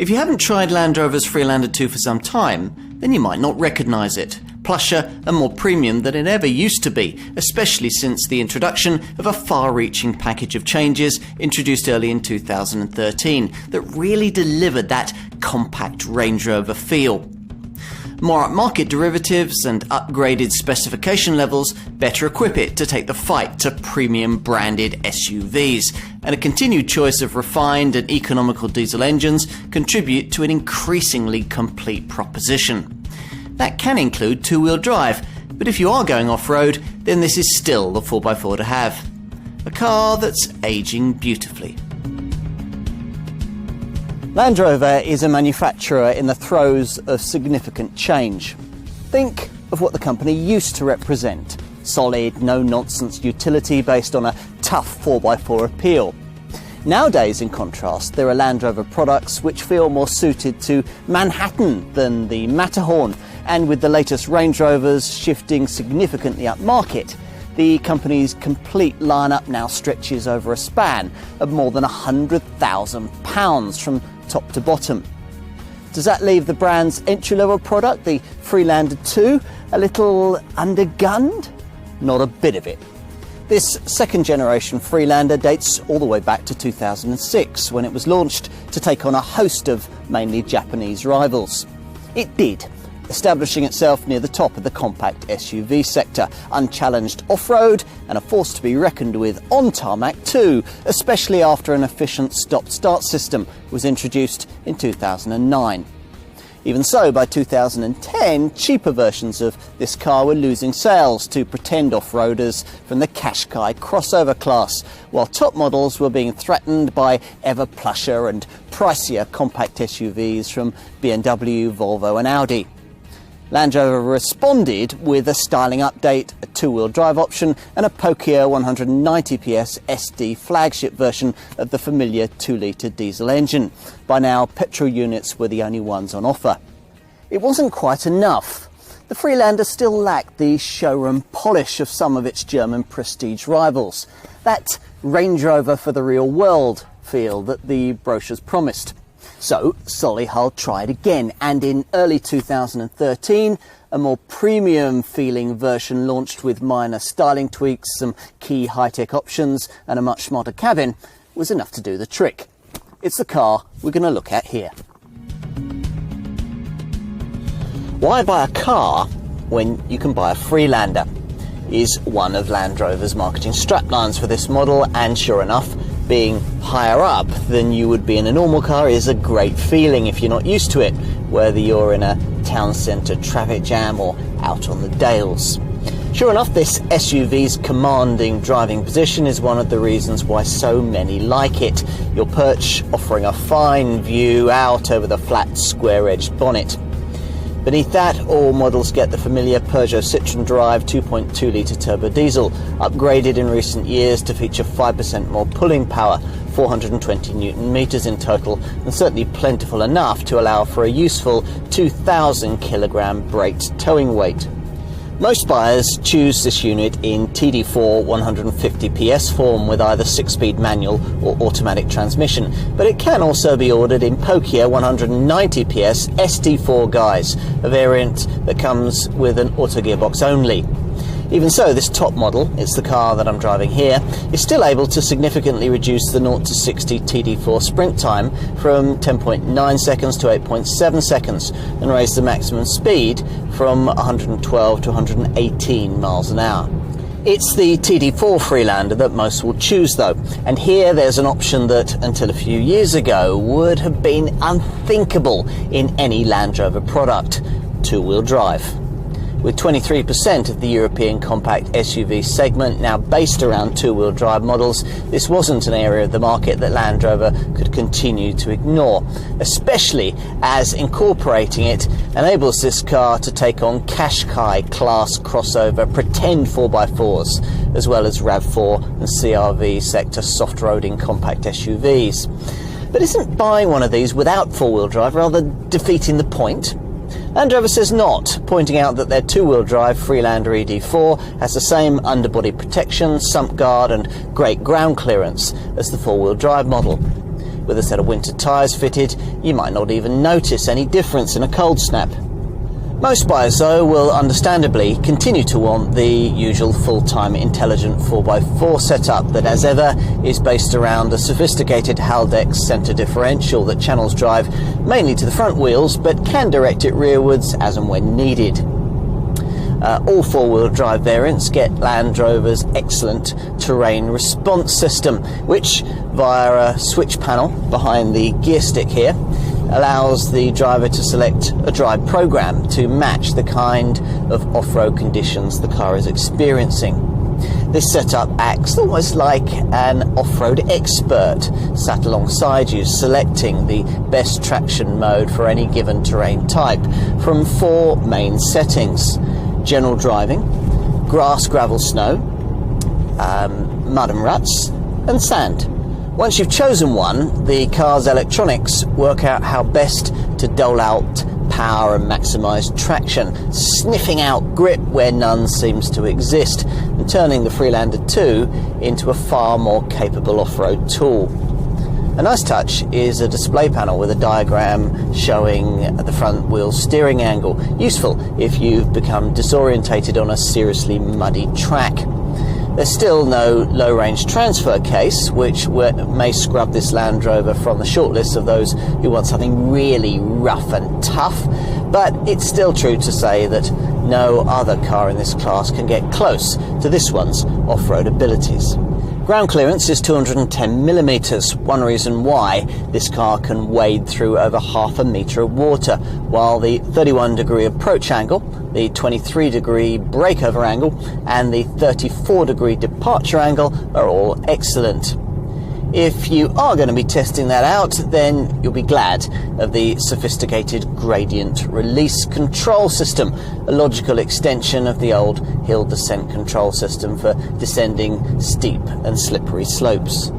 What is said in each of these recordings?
If you haven't tried Land Rover's Freelander 2 for some time, then you might not recognise it. Plusher and more premium than it ever used to be, especially since the introduction of a far-reaching package of changes introduced early in 2013 that really delivered that compact Range Rover feel. More upmarket derivatives and upgraded specification levels better equip it to take the fight to premium branded SUVs, and a continued choice of refined and economical diesel engines contribute to an increasingly complete proposition. That can include two-wheel drive, but if you are going off-road, then this is still the 4x4 to have. A car that's aging beautifully. Land Rover is a manufacturer in the throes of significant change. Think of what the company used to represent: solid, no-nonsense utility based on a tough 4x4 appeal. Nowadays, in contrast, there are Land Rover products which feel more suited to Manhattan than the Matterhorn, and with the latest Range Rovers shifting significantly upmarket, the company's complete lineup now stretches over a span of more than £100,000 from top to bottom. Does that leave the brand's entry-level product, the Freelander 2, a little undergunned? Not a bit of it. This second-generation Freelander dates all the way back to 2006, when it was launched to take on a host of mainly Japanese rivals. It did, establishing itself near the top of the compact SUV sector, unchallenged off-road and a force to be reckoned with on tarmac too, especially after an efficient stop-start system was introduced in 2009. Even so, by 2010, cheaper versions of this car were losing sales to pretend off-roaders from the Qashqai crossover class, while top models were being threatened by ever plusher and pricier compact SUVs from BMW, Volvo and Audi. Land Rover responded with a styling update, a two-wheel drive option and a pokier 190 PS SD flagship version of the familiar 2-litre diesel engine. By now, petrol units were the only ones on offer. It wasn't quite enough. The Freelander still lacked the showroom polish of some of its German prestige rivals, that Range Rover for the real world feel that the brochures promised. So Solihull tried again, and in early 2013, a more premium feeling version launched with minor styling tweaks, some key high-tech options and a much smarter cabin was enough to do the trick. It's the car we're going to look at here. Why buy a car when you can buy a Freelander? Is one of Land Rover's marketing straplines for this model, and sure enough, being higher up than you would be in a normal car is a great feeling if you're not used to it, whether you're in a town centre traffic jam or out on the dales. Sure enough, this SUV's commanding driving position is one of the reasons why so many like it, your perch offering a fine view out over the flat, square-edged bonnet. Beneath that, all models get the familiar Peugeot Citroën Drive 2.2-litre turbo diesel, upgraded in recent years to feature 5% more pulling power, 420 Nm in total, and certainly plentiful enough to allow for a useful 2,000 kg braked towing weight. Most buyers choose this unit in TD4 150 PS form with either 6-speed manual or automatic transmission, but it can also be ordered in pokier 190 PS SD4 guise, a variant that comes with an auto gearbox only. Even so, this top model, it's the car that I'm driving here, is still able to significantly reduce the 0 to 60 TD4 sprint time from 10.9 seconds to 8.7 seconds and raise the maximum speed from 112 to 118 miles an hour. It's the TD4 Freelander that most will choose though, and here there's an option that until a few years ago would have been unthinkable in any Land Rover product: two-wheel drive. With 23% of the European compact SUV segment now based around two-wheel drive models, this wasn't an area of the market that Land Rover could continue to ignore, especially as incorporating it enables this car to take on Qashqai class crossover pretend 4x4s, as well as RAV4 and CRV sector soft-roading compact SUVs. But isn't buying one of these without four-wheel drive rather defeating the point? Land Rover says not, pointing out that their two-wheel drive Freelander ED4 has the same underbody protection, sump guard and great ground clearance as the four-wheel drive model. With a set of winter tyres fitted, you might not even notice any difference in a cold snap. Most buyers, though, will understandably continue to want the usual full-time intelligent 4x4 setup that, as ever, is based around a sophisticated Haldex centre differential that channels drive mainly to the front wheels but can direct it rearwards as and when needed. All four-wheel drive variants get Land Rover's excellent terrain response system, which, via a switch panel behind the gear stick here, allows the driver to select a drive program to match the kind of off-road conditions the car is experiencing. This setup acts almost like an off-road expert sat alongside you, selecting the best traction mode for any given terrain type from four main settings: general driving, grass, gravel, snow, mud and ruts, and sand. Once you've chosen one, the car's electronics work out how best to dole out power and maximise traction, sniffing out grip where none seems to exist, and turning the Freelander 2 into a far more capable off-road tool. A nice touch is a display panel with a diagram showing the front wheel steering angle, useful if you've become disorientated on a seriously muddy track. There's still no low-range transfer case, which may scrub this Land Rover from the shortlist of those who want something really rough and tough, but it's still true to say that no other car in this class can get close to this one's off-road abilities. Ground clearance is 210mm, one reason why this car can wade through over half a metre of water, while the 31-degree approach angle, the 23-degree breakover angle, and the 34-degree departure angle are all excellent. If you are going to be testing that out, then you'll be glad of the sophisticated gradient release control system, a logical extension of the old hill descent control system for descending steep and slippery slopes.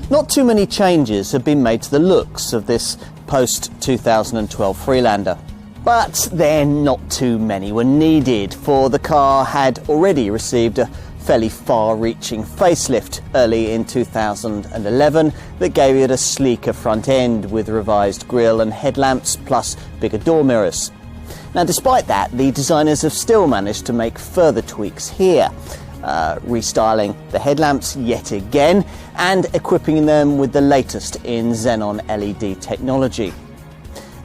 Not too many changes have been made to the looks of this post-2012 Freelander. But then not too many were needed, for the car had already received a fairly far-reaching facelift early in 2011 that gave it a sleeker front end with revised grille and headlamps plus bigger door mirrors. Now, despite that, the designers have still managed to make further tweaks here, restyling the headlamps yet again and equipping them with the latest in xenon LED technology.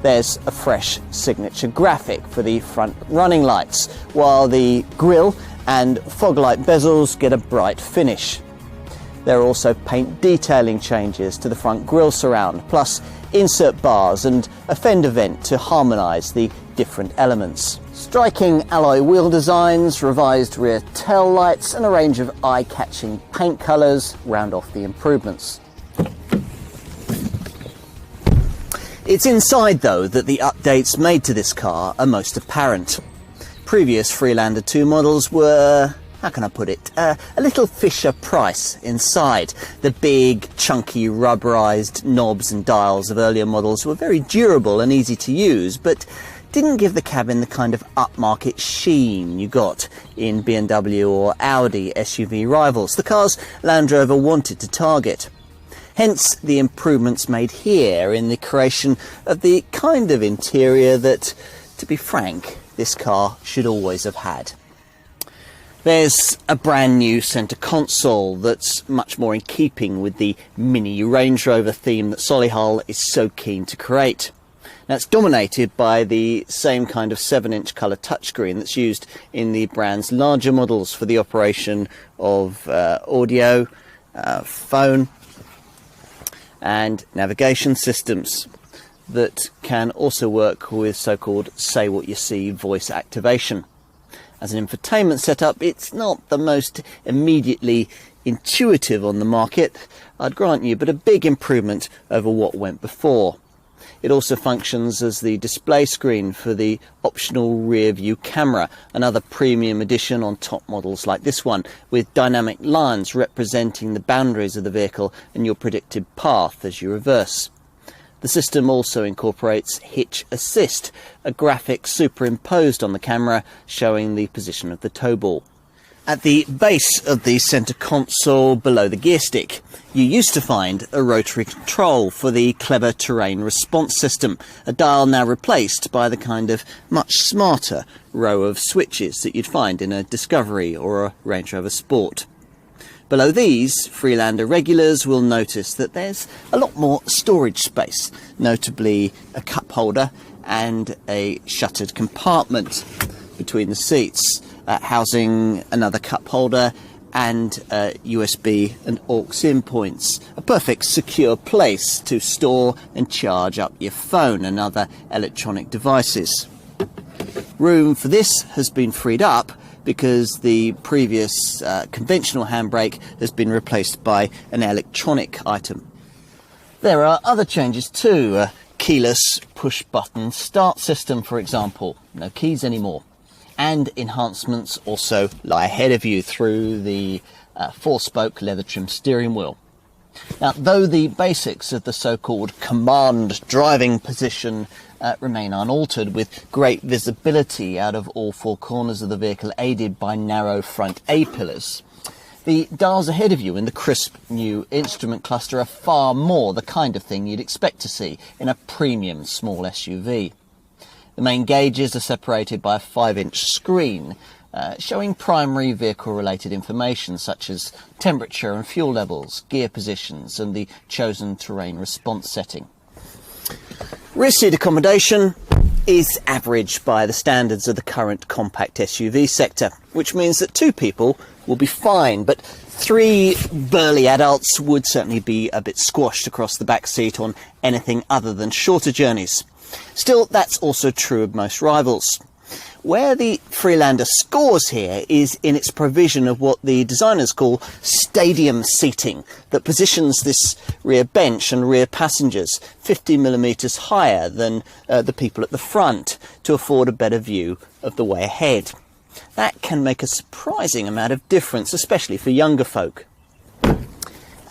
There's a fresh signature graphic for the front running lights, while the grille and fog light bezels get a bright finish. There are also paint detailing changes to the front grille surround, plus insert bars and a fender vent to harmonise the different elements. Striking alloy wheel designs, revised rear tail lights and a range of eye-catching paint colours round off the improvements. It's inside, though, that the updates made to this car are most apparent. Previous Freelander 2 models were, how can I put it, a little Fisher-Price inside. The big, chunky, rubberized knobs and dials of earlier models were very durable and easy to use, but didn't give the cabin the kind of upmarket sheen you got in BMW or Audi SUV rivals, the cars Land Rover wanted to target. Hence the improvements made here in the creation of the kind of interior that, to be frank, this car should always have had. There's a brand new centre console that's much more in keeping with the mini Range Rover theme that Solihull is so keen to create. Now, it's dominated by the same kind of 7-inch colour touchscreen that's used in the brand's larger models for the operation of audio, phone and navigation systems that can also work with so-called say what you see voice activation. As an infotainment setup, it's not the most immediately intuitive on the market, I'd grant you, but a big improvement over what went before. It also functions as the display screen for the optional rear view camera, another premium addition on top models like this one, with dynamic lines representing the boundaries of the vehicle and your predicted path as you reverse. The system also incorporates hitch assist, a graphic superimposed on the camera showing the position of the tow ball. At the base of the centre console below the gear stick, you used to find a rotary control for the clever terrain response system, a dial now replaced by the kind of much smarter row of switches that you'd find in a Discovery or a Range Rover Sport. Below these, Freelander regulars will notice that there's a lot more storage space, notably a cup holder and a shuttered compartment between the seats, housing another cup holder and USB and aux-in points. A perfect secure place to store and charge up your phone and other electronic devices. Room for this has been freed up because the previous conventional handbrake has been replaced by an electronic item. There are other changes too. A keyless push-button start system, for example. No keys anymore. And enhancements also lie ahead of you through the 4-spoke leather trim steering wheel. Now, though the basics of the so-called command driving position remain unaltered, with great visibility out of all 4 corners of the vehicle aided by narrow front A-pillars, the dials ahead of you in the crisp new instrument cluster are far more the kind of thing you'd expect to see in a premium small SUV. The main gauges are separated by a 5-inch screen, showing primary vehicle-related information such as temperature and fuel levels, gear positions, and the chosen terrain response setting. Rear seat accommodation is average by the standards of the current compact SUV sector, which means that 2 people will be fine, but 3 burly adults would certainly be a bit squashed across the back seat on anything other than shorter journeys. Still, that's also true of most rivals. Where the Freelander scores here is in its provision of what the designers call stadium seating, that positions this rear bench and rear passengers 50mm higher than the people at the front to afford a better view of the way ahead. That can make a surprising amount of difference, especially for younger folk.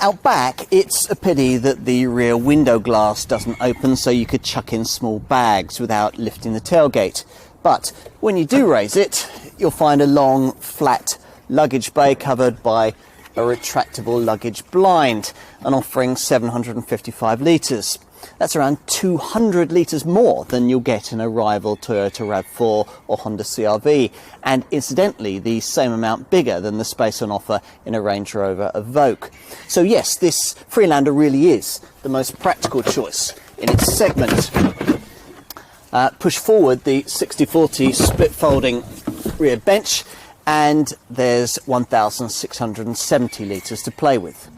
Out back, it's a pity that the rear window glass doesn't open so you could chuck in small bags without lifting the tailgate. But when you do raise it, you'll find a long, flat luggage bay covered by a retractable luggage blind and offering 755 litres. That's around 200 litres more than you'll get in a rival Toyota RAV4 or Honda CR-V, and incidentally the same amount bigger than the space on offer in a Range Rover Evoque. So yes, this Freelander really is the most practical choice in its segment. Push forward the 60/40 split folding rear bench and there's 1,670 litres to play with.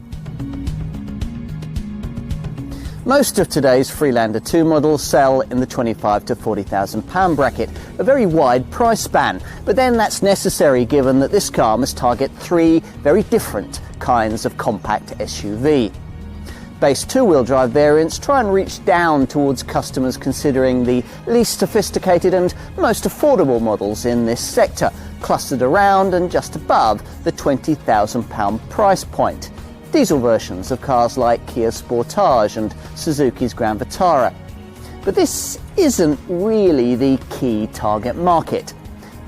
Most of today's Freelander 2 models sell in the £25,000 to £40,000 bracket, a very wide price span, but then that's necessary given that this car must target 3 very different kinds of compact SUV. Base 2-wheel drive variants try and reach down towards customers considering the least sophisticated and most affordable models in this sector, clustered around and just above the £20,000 price point. Diesel versions of cars like Kia Sportage and Suzuki's Grand Vitara. But this isn't really the key target market.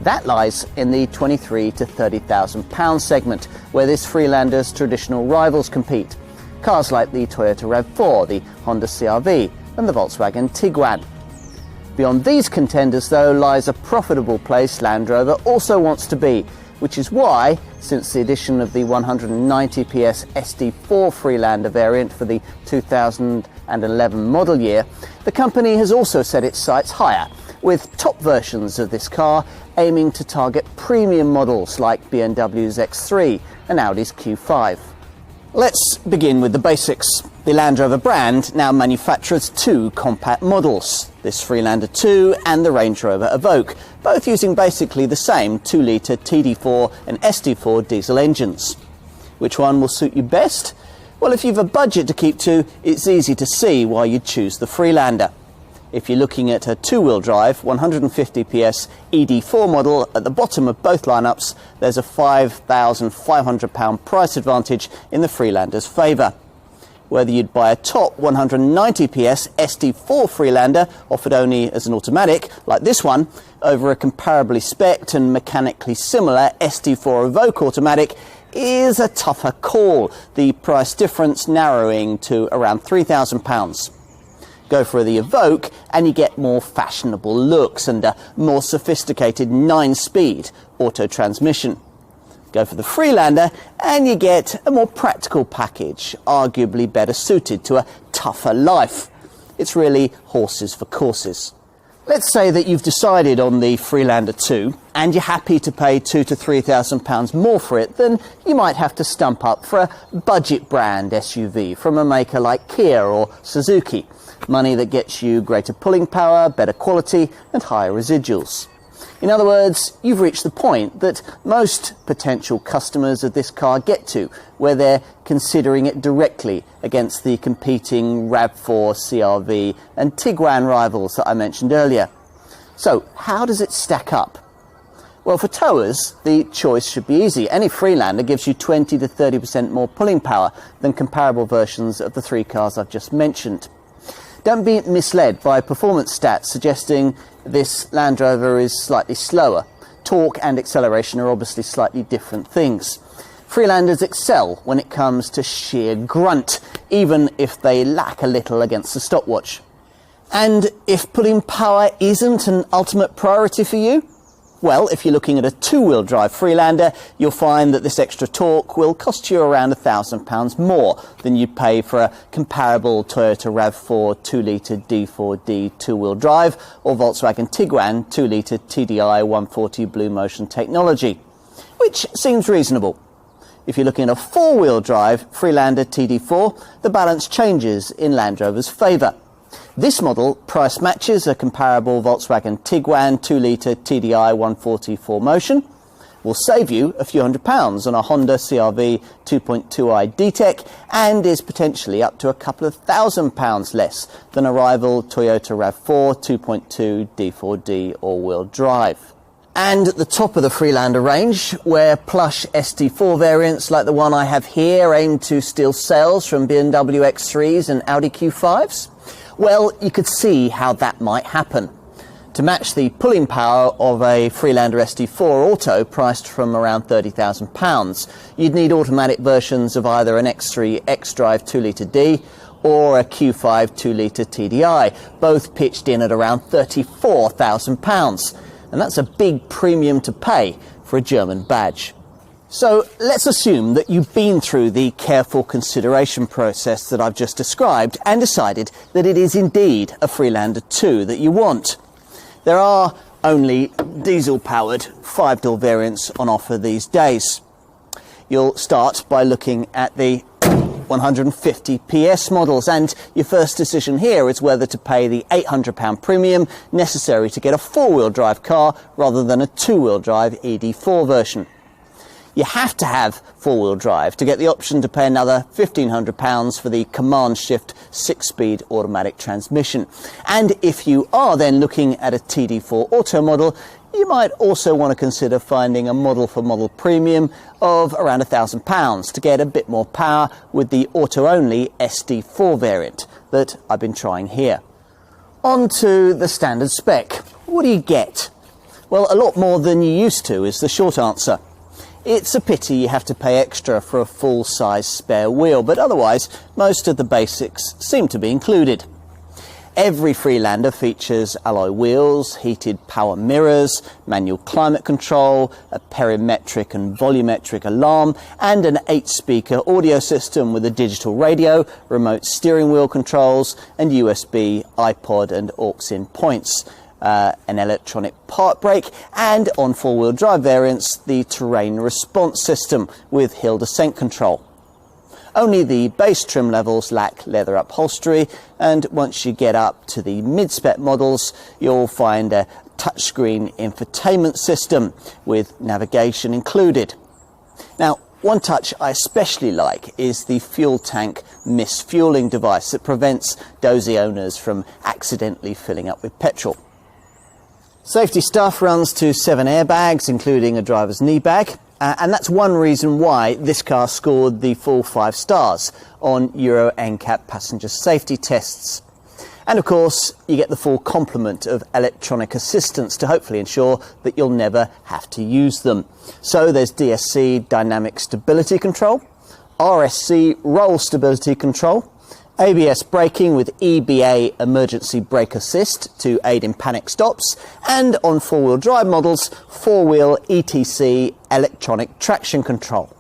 That lies in the £23,000 to £30,000 segment, where this Freelander's traditional rivals compete. Cars like the Toyota RAV4, the Honda CR-V and the Volkswagen Tiguan. Beyond these contenders, though, lies a profitable place Land Rover also wants to be, which is why, since the addition of the 190 PS SD4 Freelander variant for the 2011 model year, the company has also set its sights higher, with top versions of this car aiming to target premium models like BMW's X3 and Audi's Q5. Let's begin with the basics. The Land Rover brand now manufactures 2 compact models, this Freelander 2 and the Range Rover Evoque, both using basically the same 2-litre TD4 and SD4 diesel engines. Which one will suit you best? Well, if you've a budget to keep to, it's easy to see why you'd choose the Freelander. If you're looking at a 2-wheel drive, 150 PS ED4 model at the bottom of both lineups, there's a £5,500 price advantage in the Freelander's favour. whether you'd buy a top 190 PS SD4 Freelander, offered only as an automatic, like this one, over a comparably spec'd and mechanically similar SD4 Evoque automatic, is a tougher call, the price difference narrowing to around £3,000. Go for the Evoque and you get more fashionable looks and a more sophisticated 9-speed auto transmission. Go for the Freelander and you get a more practical package, arguably better suited to a tougher life. It's really horses for courses. Let's say that you've decided on the Freelander 2 and you're happy to pay £2,000 to £3,000 more for it than you might have to stump up for a budget brand SUV from a maker like Kia or Suzuki. Money that gets you greater pulling power, better quality and higher residuals. In other words, you've reached the point that most potential customers of this car get to, where they're considering it directly against the competing RAV4, CR-V and Tiguan rivals that I mentioned earlier. So, how does it stack up? Well, for towers, the choice should be easy. Any Freelander gives you 20 to 30% more pulling power than comparable versions of the three cars I've just mentioned. Don't be misled by performance stats suggesting this Land Rover is slightly slower. Torque and acceleration are obviously slightly different things. Freelanders excel when it comes to sheer grunt, even if they lack a little against the stopwatch. And if pulling power isn't an ultimate priority for you, well, if you're looking at a two-wheel drive Freelander, you'll find that this extra torque will cost you around £1,000 more than you'd pay for a comparable Toyota RAV4 2-litre D4D two-wheel drive or Volkswagen Tiguan 2-litre TDI 140 Blue Motion technology, which seems reasonable. If you're looking at a four-wheel drive Freelander TD4, the balance changes in Land Rover's favour. This model price matches a comparable Volkswagen Tiguan 2-litre TDI 140 4Motion, will save you a few £100 on a Honda CR-V 2.2i D-Tech, and is potentially up to a couple of £1,000 less than a rival Toyota RAV4 2.2 D4D all-wheel drive. And at the top of the Freelander range, where plush SD4 variants like the one I have here aim to steal sales from BMW X3s and Audi Q5s, well, you could see how that might happen. To match the pulling power of a Freelander SD4 Auto priced from around £30,000, you'd need automatic versions of either an X3 xDrive 2-litre D or a Q5 2-litre TDI, both pitched in at around £34,000. And that's a big premium to pay for a German badge. So let's assume that you've been through the careful consideration process that I've just described and decided that it is indeed a Freelander 2 that you want. There are only diesel-powered 5-door variants on offer these days. You'll start by looking at the 150 PS models, and your first decision here is whether to pay the £800 premium necessary to get a four-wheel drive car rather than a two-wheel drive ED4 version. You have to have four-wheel drive to get the option to pay another £1,500 for the command shift 6-speed automatic transmission. And if you are then looking at a TD4 Auto model, you might also want to consider finding a model-for-model premium of around £1,000 to get a bit more power with the auto-only SD4 variant that I've been trying here. On to the standard spec. What do you get? Well, a lot more than you used to is the short answer. It's a pity you have to pay extra for a full-size spare wheel, but otherwise most of the basics seem to be included. Every Freelander features alloy wheels, heated power mirrors, manual climate control, a perimetric and volumetric alarm, and an 8-speaker audio system with a digital radio, remote steering wheel controls, and USB, iPod and aux-in points. An electronic park brake, and on four-wheel drive variants, the terrain response system with hill descent control. Only the base trim levels lack leather upholstery, and once you get up to the mid-spec models, you'll find a touchscreen infotainment system with navigation included. Now, one touch I especially like is the fuel tank misfueling device that prevents dozy owners from accidentally filling up with petrol. Safety stuff runs to 7 airbags, including a driver's knee bag, And that's one reason why this car scored the full 5 stars on Euro NCAP passenger safety tests. And of course, you get the full complement of electronic assistance to hopefully ensure that you'll never have to use them. So there's DSC dynamic stability control, RSC roll stability control, ABS braking with EBA emergency brake assist to aid in panic stops, and on 4-wheel drive models, 4-wheel ETC electronic traction control.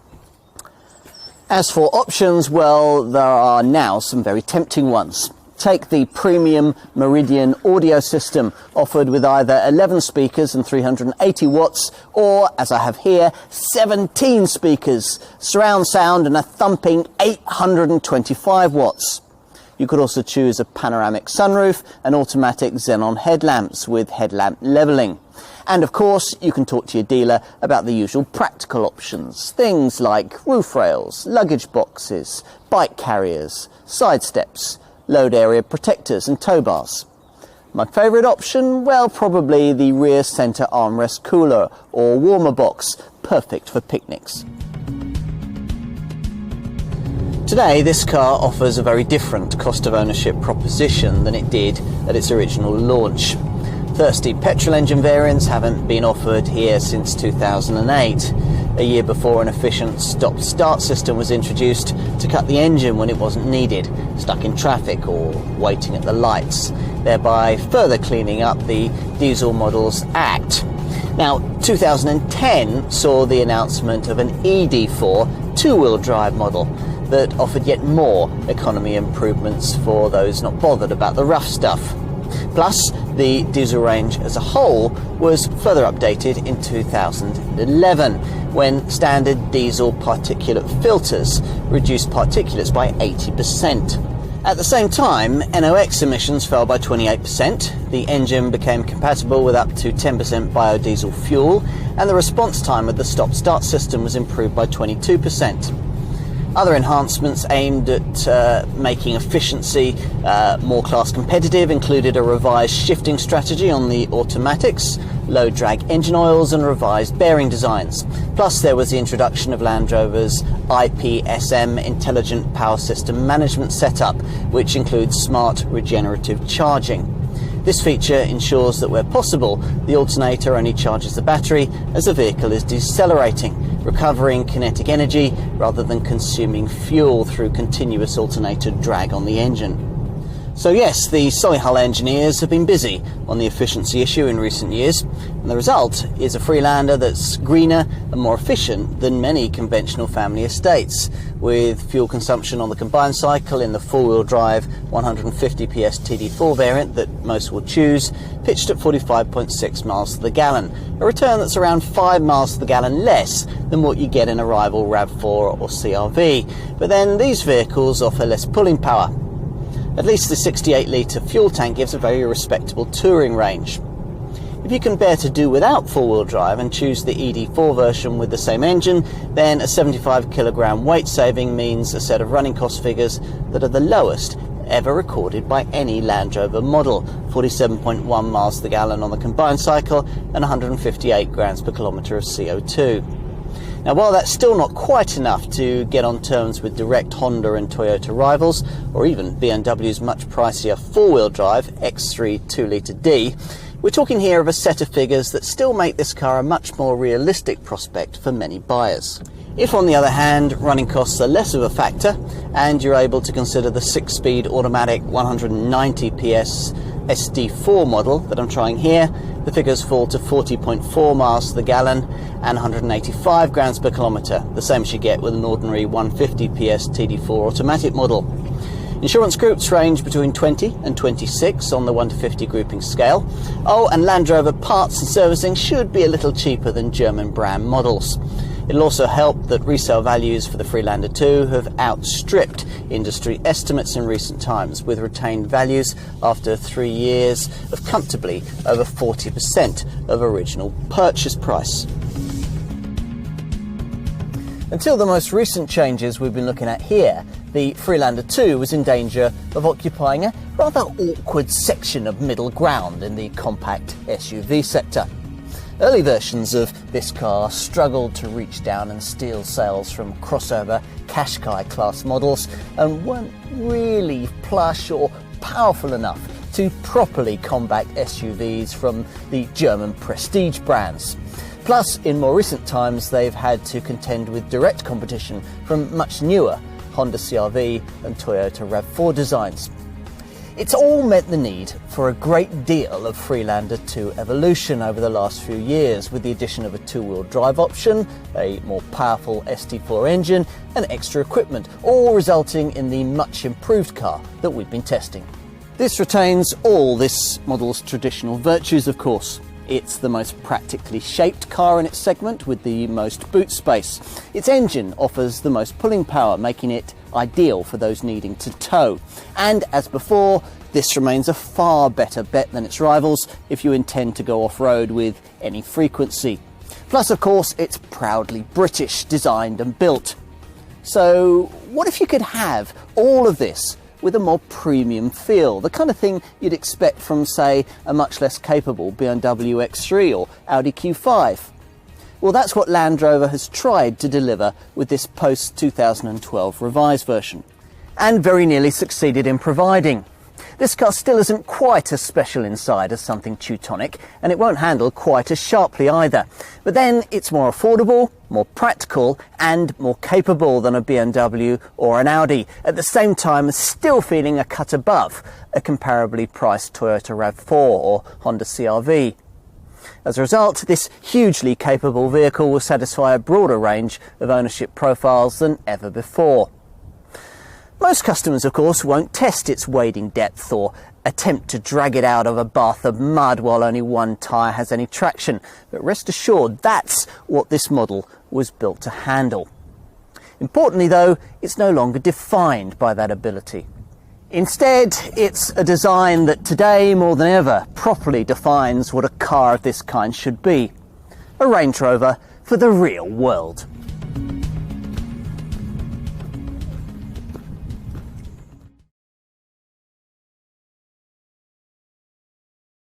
As for options, well, there are now some very tempting ones. Take the premium Meridian audio system, offered with either 11 speakers and 380 watts, or, as I have here, 17 speakers, surround sound and a thumping 825 watts. You could also choose a panoramic sunroof and automatic xenon headlamps with headlamp levelling. And of course, you can talk to your dealer about the usual practical options, things like roof rails, luggage boxes, bike carriers, side steps, load area protectors and tow bars. My favourite option? Well, probably the rear centre armrest cooler or warmer box, perfect for picnics. Today, this car offers a very different cost of ownership proposition than it did at its original launch. Thirsty petrol engine variants haven't been offered here since 2008, a year before an efficient stop-start system was introduced to cut the engine when it wasn't needed, stuck in traffic or waiting at the lights, thereby further cleaning up the diesel model's act. Now, 2010 saw the announcement of an ED4 two-wheel drive model that offered yet more economy improvements for those not bothered about the rough stuff. Plus, the diesel range as a whole was further updated in 2011, when standard diesel particulate filters reduced particulates by 80%. At the same time, NOx emissions fell by 28%, the engine became compatible with up to 10% biodiesel fuel, and the response time of the stop-start system was improved by 22%. Other enhancements aimed at making efficiency more class competitive included a revised shifting strategy on the automatics, low drag engine oils and revised bearing designs. Plus there was the introduction of Land Rover's IPSM Intelligent Power System Management setup, which includes smart regenerative charging. This feature ensures that where possible, the alternator only charges the battery as the vehicle is decelerating, recovering kinetic energy rather than consuming fuel through continuous alternator drag on the engine. So yes, the Solihull engineers have been busy on the efficiency issue in recent years, and the result is a Freelander that's greener and more efficient than many conventional family estates, with fuel consumption on the combined cycle in the four-wheel drive 150 PS TD4 variant that most will choose, pitched at 45.6 miles to the gallon, a return that's around 5 miles to the gallon less than what you get in a rival RAV4 or CRV. But then these vehicles offer less pulling power. At least the 68-litre fuel tank gives a very respectable touring range. If you can bear to do without four-wheel drive and choose the ED4 version with the same engine, then a 75 kilogram weight saving means a set of running cost figures that are the lowest ever recorded by any Land Rover model, 47.1 miles to the gallon on the combined cycle and 158 grams per kilometre of CO2. Now, while that's still not quite enough to get on terms with direct Honda and Toyota rivals, or even BMW's much pricier four-wheel drive X3 2-litre D, we're talking here of a set of figures that still make this car a much more realistic prospect for many buyers. If, on the other hand, running costs are less of a factor, and you're able to consider the 6-speed automatic 190 PS SD4 model that I'm trying here, the figures fall to 40.4 miles to the gallon and 185 grams per kilometre, the same as you get with an ordinary 150 PS TD4 automatic model. Insurance groups range between 20 and 26 on the 1 to 50 grouping scale. Oh, and Land Rover parts and servicing should be a little cheaper than German brand models. It'll also help that resale values for the Freelander 2 have outstripped industry estimates in recent times, with retained values after 3 years of comfortably over 40% of original purchase price. Until the most recent changes we've been looking at here, the Freelander 2 was in danger of occupying a rather awkward section of middle ground in the compact SUV sector. Early versions of this car struggled to reach down and steal sales from crossover Qashqai class models and weren't really plush or powerful enough to properly combat SUVs from the German prestige brands. Plus, in more recent times, they've had to contend with direct competition from much newer Honda CR-V and Toyota RAV4 designs. It's all met the need for a great deal of Freelander 2 evolution over the last few years, with the addition of a two-wheel drive option, a more powerful ST4 engine and extra equipment, all resulting in the much improved car that we've been testing. This retains all this model's traditional virtues, of course. It's the most practically shaped car in its segment with the most boot space. Its engine offers the most pulling power, making it ideal for those needing to tow. And as before, this remains a far better bet than its rivals if you intend to go off-road with any frequency. Plus, of course, it's proudly British, designed and built. So what if you could have all of this with a more premium feel, the kind of thing you'd expect from, say, a much less capable BMW X3 or Audi Q5? Well, that's what Land Rover has tried to deliver with this post-2012 revised version, and very nearly succeeded in providing. This car still isn't quite as special inside as something Teutonic, and it won't handle quite as sharply either. But then it's more affordable, more practical, and more capable than a BMW or an Audi, at the same time still feeling a cut above a comparably priced Toyota RAV4 or Honda CR-V. As a result, this hugely capable vehicle will satisfy a broader range of ownership profiles than ever before. Most customers, of course, won't test its wading depth or attempt to drag it out of a bath of mud while only one tyre has any traction, but rest assured that's what this model was built to handle. Importantly, though, it's no longer defined by that ability. Instead, it's a design that today, more than ever, properly defines what a car of this kind should be. A Range Rover for the real world.